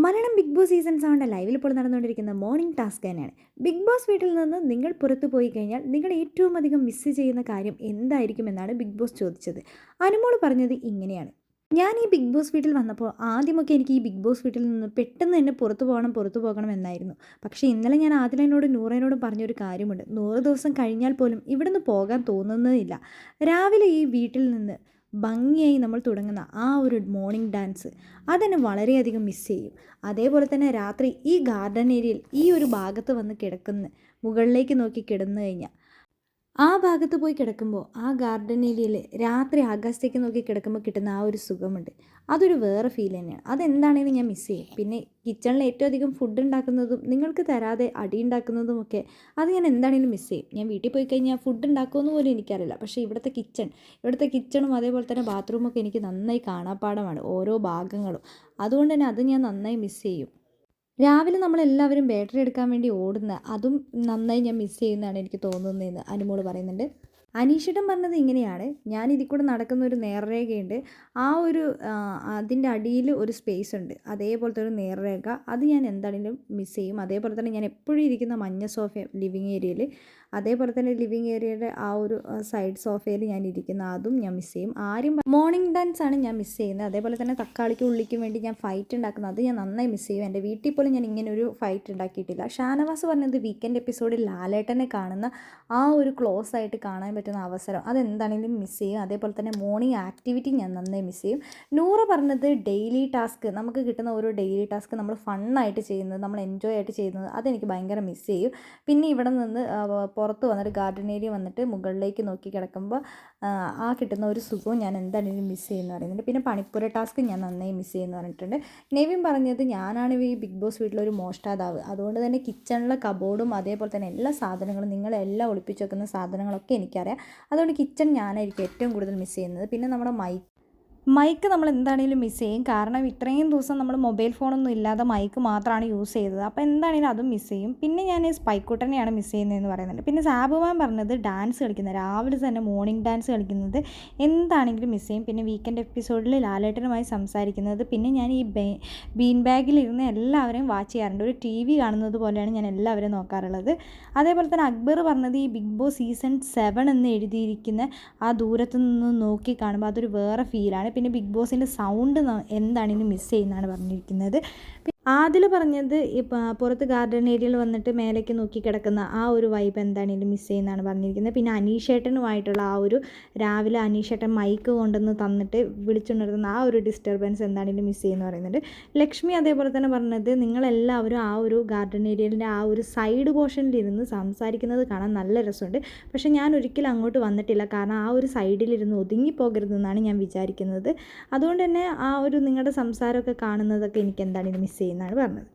Malayalam big boss season 7 ലൈവിൽ ഇപ്പോൾ നടന്നുകൊണ്ടിരിക്കുന്ന മോർണിംഗ് ടാസ്ക് തന്നെയാണ്. ബിഗ് ബോസ് വീട്ടിൽ നിന്ന് നിങ്ങൾ പുറത്തു പോയി കഴിഞ്ഞാൽ നിങ്ങൾ ഏറ്റവും അധികം മിസ്സ് ചെയ്യുന്ന കാര്യം എന്തായിരിക്കുമെന്നാണ് ബിഗ് ബോസ് ചോദിച്ചത്. അനുമോൾ പറഞ്ഞത് ഇങ്ങനെയാണ്: ഞാൻ ഈ ബിഗ് ബോസ് വീട്ടിൽ വന്നപ്പോൾ ആദ്യമൊക്കെ എനിക്ക് ഈ ബിഗ് ബോസ് വീട്ടിൽ നിന്ന് പെട്ടെന്ന് തന്നെ പുറത്തു പോകണം എന്നായിരുന്നു. പക്ഷേ ഇന്നലെ ഞാൻ ആദിലനോടും നൂറേനോടും പറഞ്ഞൊരു കാര്യമുണ്ട്. 100 ദിവസം കഴിഞ്ഞാൽ പോലും ഇവിടുന്ന് പോകാൻ തോന്നുന്നതില്ല. രാവിലെ ഈ വീട്ടിൽ നിന്ന് ഭംഗിയായി നമ്മൾ തുടങ്ങുന്ന ആ ഒരു മോർണിംഗ് ഡാൻസ് അതെന്നെ വളരെയധികം മിസ് ചെയ്യും. അതേപോലെ തന്നെ രാത്രി ഈ ഗാർഡൻ ഏരിയയിൽ ഈ ഒരു ഭാഗത്ത് വന്ന് മുകളിലേക്ക് നോക്കി കിടന്നു കഴിഞ്ഞാൽ ആ ഭാഗത്ത് പോയി കിടക്കുമ്പോൾ ആ ഗാർഡൻ ഏരിയയിൽ രാത്രി ആകാശത്തേക്ക് നോക്കി കിടക്കുമ്പോൾ കിട്ടുന്ന ആ ഒരു സുഖമുണ്ട്. അതൊരു വേറെ ഫീൽ തന്നെയാണ്. അതെന്താണെങ്കിലും ഞാൻ മിസ് ചെയ്യും. പിന്നെ കിച്ചണിൽ ഏറ്റവും അധികം ഫുഡ് ഉണ്ടാക്കുന്നതും നിങ്ങൾക്ക് തരാതെ അടി ഉണ്ടാക്കുന്നതുമൊക്കെ അത് ഞാൻ എന്താണെങ്കിലും മിസ് ചെയ്യും. ഞാൻ വീട്ടിൽ പോയി കഴിഞ്ഞാൽ ഫുഡ് ഉണ്ടാക്കുമെന്ന് പോലും എനിക്കറിയില്ല. പക്ഷേ ഇവിടുത്തെ കിച്ചണും അതേപോലെ തന്നെ ബാത്റൂമൊക്കെ എനിക്ക് നന്നായി കാണാപ്പാടമാണ്, ഓരോ ഭാഗങ്ങളും. അതുകൊണ്ട് തന്നെ അത് ഞാൻ നന്നായി മിസ് ചെയ്യും. രാവിലെ നമ്മളെല്ലാവരും ബാറ്ററി എടുക്കാൻ വേണ്ടി ഓടുന്ന അതും നന്നായി ഞാൻ മിസ് ചെയ്യുന്നതാണ് എനിക്ക് തോന്നുന്നതെന്ന് അനുമോൾ പറയുന്നുണ്ട്. അനീഷിട്ടും പറഞ്ഞത് ഇങ്ങനെയാണ്: ഞാൻ ഇതിൽ കൂടെ നടക്കുന്ന ഒരു നേർരേഖയുണ്ട്, ആ ഒരു അതിൻ്റെ അടിയിൽ ഒരു സ്പേസ് ഉണ്ട്, അതേപോലത്തെ ഒരു നേർരേഖ, അത് ഞാൻ എന്താണെങ്കിലും മിസ് ചെയ്യും. അതേപോലെ തന്നെ ഞാൻ എപ്പോഴും ഇരിക്കുന്ന മഞ്ഞ സോഫ ലിവിങ് ഏരിയയിൽ, അതേപോലെ തന്നെ ലിവിങ് ഏരിയയുടെ ആ ഒരു സൈഡ് സോഫയിൽ ഞാൻ ഇരിക്കുന്ന അതും ഞാൻ മിസ് ചെയ്യും. മോർണിംഗ് ഡാൻസ് ആണ് ഞാൻ മിസ് ചെയ്യുന്നത്. അതേപോലെ തന്നെ തക്കാളിക്കും ഉള്ളിക്കും വേണ്ടി ഞാൻ ഫൈറ്റ് ഉണ്ടാക്കുന്നത് അത് ഞാൻ നന്നായി മിസ് ചെയ്യും. എൻ്റെ വീട്ടിൽ പോലും ഞാൻ ഇങ്ങനെ ഒരു ഫൈറ്റ് ഉണ്ടാക്കിയിട്ടില്ല. ഷാനവാസ് പറഞ്ഞത് വീക്കെൻഡ് എപ്പിസോഡിൽ ലാലേട്ടനെ കാണുന്ന ആ ഒരു ക്ലോസ് ആയിട്ട് കാണാൻ പറ്റുന്ന അവസരം അതെന്താണെങ്കിലും മിസ് ചെയ്യും. അതേപോലെ തന്നെ മോർണിംഗ് ആക്ടിവിറ്റി ഞാൻ നന്നായി മിസ് ചെയ്യും. നൂറ് പറഞ്ഞത് ഡെയിലി ടാസ്ക്, നമുക്ക് കിട്ടുന്ന ഓരോ ഡെയിലി ടാസ്ക് നമ്മൾ ഫണ്ണായിട്ട് ചെയ്യുന്നത്, നമ്മൾ എൻജോയ് ആയിട്ട് ചെയ്യുന്നത് അതെനിക്ക് ഭയങ്കര മിസ് ചെയ്യും. പിന്നെ ഇവിടെ നിന്ന് പുറത്ത് വന്നിട്ട് ഗാർഡൻ ഏരിയ വന്നിട്ട് മുകളിലേക്ക് നോക്കി കിടക്കുമ്പോൾ ആ കിട്ടുന്ന ഒരു സുഖവും ഞാൻ എന്താണെങ്കിലും മിസ് ചെയ്യുമെന്ന് പറയുന്നുണ്ട്. പിന്നെ പണിപ്പുര ടാസ്ക് ഞാൻ നന്നായി മിസ് ചെയ്യുമെന്ന് പറഞ്ഞിട്ടുണ്ട്. നെവിൻ പറഞ്ഞത് ഞാനാണ് ഈ ബിഗ് ബോസ് വീട്ടിലൊരു മോഷ്ടാതാവ്, അതുകൊണ്ട് തന്നെ കിച്ചണിലെ കബോർഡും അതേപോലെ തന്നെ എല്ലാ സാധനങ്ങളും നിങ്ങളെല്ലാം ഒളിപ്പിച്ച് വെക്കുന്ന സാധനങ്ങളൊക്കെ എനിക്കറിയാം. അതുകൊണ്ട് കിച്ചൺ ഞാനായിരിക്കും ഏറ്റവും കൂടുതൽ മിസ് ചെയ്യുന്നത്. പിന്നെ നമ്മുടെ മൈക്ക് നമ്മൾ എന്താണെങ്കിലും മിസ് ചെയ്യും. കാരണം ഇത്രയും ദിവസം നമ്മൾ മൊബൈൽ ഫോണൊന്നും ഇല്ലാതെ മൈക്ക് മാത്രമാണ് യൂസ് ചെയ്തത്. അപ്പോൾ എന്താണെങ്കിലും അതും മിസ് ചെയ്യും. പിന്നെ ഞാൻ സ്പൈക്കൂട്ടനെയാണ് മിസ് ചെയ്യുന്നതെന്ന് പറയുന്നുണ്ട്. പിന്നെ സാബുമാൻ പറഞ്ഞത് ഡാൻസ് കളിക്കുന്നത്, രാവിലെ തന്നെ മോർണിംഗ് ഡാൻസ് കളിക്കുന്നത് എന്താണെങ്കിലും മിസ് ചെയ്യും. പിന്നെ വീക്കെൻഡ് എപ്പിസോഡിൽ ലാലേട്ടനുമായി സംസാരിക്കുന്നത്, പിന്നെ ഞാൻ ഈ ബീൻ ബാഗിലിരുന്ന് എല്ലാവരെയും വാച്ച് ചെയ്യാറുണ്ട്. ഒരു TV കാണുന്നത് പോലെയാണ് ഞാൻ എല്ലാവരെയും നോക്കാറുള്ളത്. അതേപോലെ തന്നെ അക്ബർ പറഞ്ഞത് ഈ ബിഗ് ബോസ് സീസൺ 7 എന്ന് എഴുതിയിരിക്കുന്ന ആ ദൂരത്തു നിന്ന് നോക്കി കാണുമ്പോൾ അതൊരു വേറെ ഫീലാണ്. പിന്നെ ബിഗ് ബോസിൻ്റെ സൗണ്ട് എന്താണെങ്കിലും മിസ് ചെയ്യുന്നതാണ് പറഞ്ഞിരിക്കുന്നത്. ആദിൽ പറഞ്ഞത് പുറത്ത് ഗാർഡൻ ഏരിയയിൽ വന്നിട്ട് മേലേക്ക് നോക്കി കിടക്കുന്ന ആ ഒരു വൈബ് എന്താണെങ്കിലും മിസ് ചെയ്യുന്നതാണ് പറഞ്ഞിരിക്കുന്നത്. പിന്നെ അനീഷേട്ടനുമായിട്ടുള്ള ആ ഒരു രാവിലെ അനീഷേട്ടൻ മൈക്ക് കൊണ്ടുവന്ന് തന്നിട്ട് വിളിച്ചുണർത്തുന്ന ആ ഒരു ഡിസ്റ്റർബൻസ് എന്താണെങ്കിലും മിസ് ചെയ്യുമെന്ന് പറയുന്നുണ്ട്. ലക്ഷ്മി അതേപോലെ തന്നെ പറഞ്ഞത് നിങ്ങളെല്ലാവരും ആ ഒരു ഗാർഡൻ ഏരിയയിൻ്റെ ആ ഒരു സൈഡ് പോർഷനിലിരുന്ന് സംസാരിക്കുന്നത് കാണാൻ നല്ല രസമുണ്ട്. പക്ഷേ ഞാൻ ഒരിക്കലും അങ്ങോട്ട് വന്നിട്ടില്ല, കാരണം ആ ഒരു സൈഡിലിരുന്ന് ഒതുങ്ങിപ്പോകരുതെന്നാണ് ഞാൻ വിചാരിക്കുന്നത്. അതുകൊണ്ട് തന്നെ ആ ഒരു നിങ്ങളുടെ സംസാരമൊക്കെ കാണുന്നതൊക്കെ എനിക്ക് എന്താണെങ്കിലും മിസ് ചെയ്യുന്നതാണ് പറഞ്ഞത്.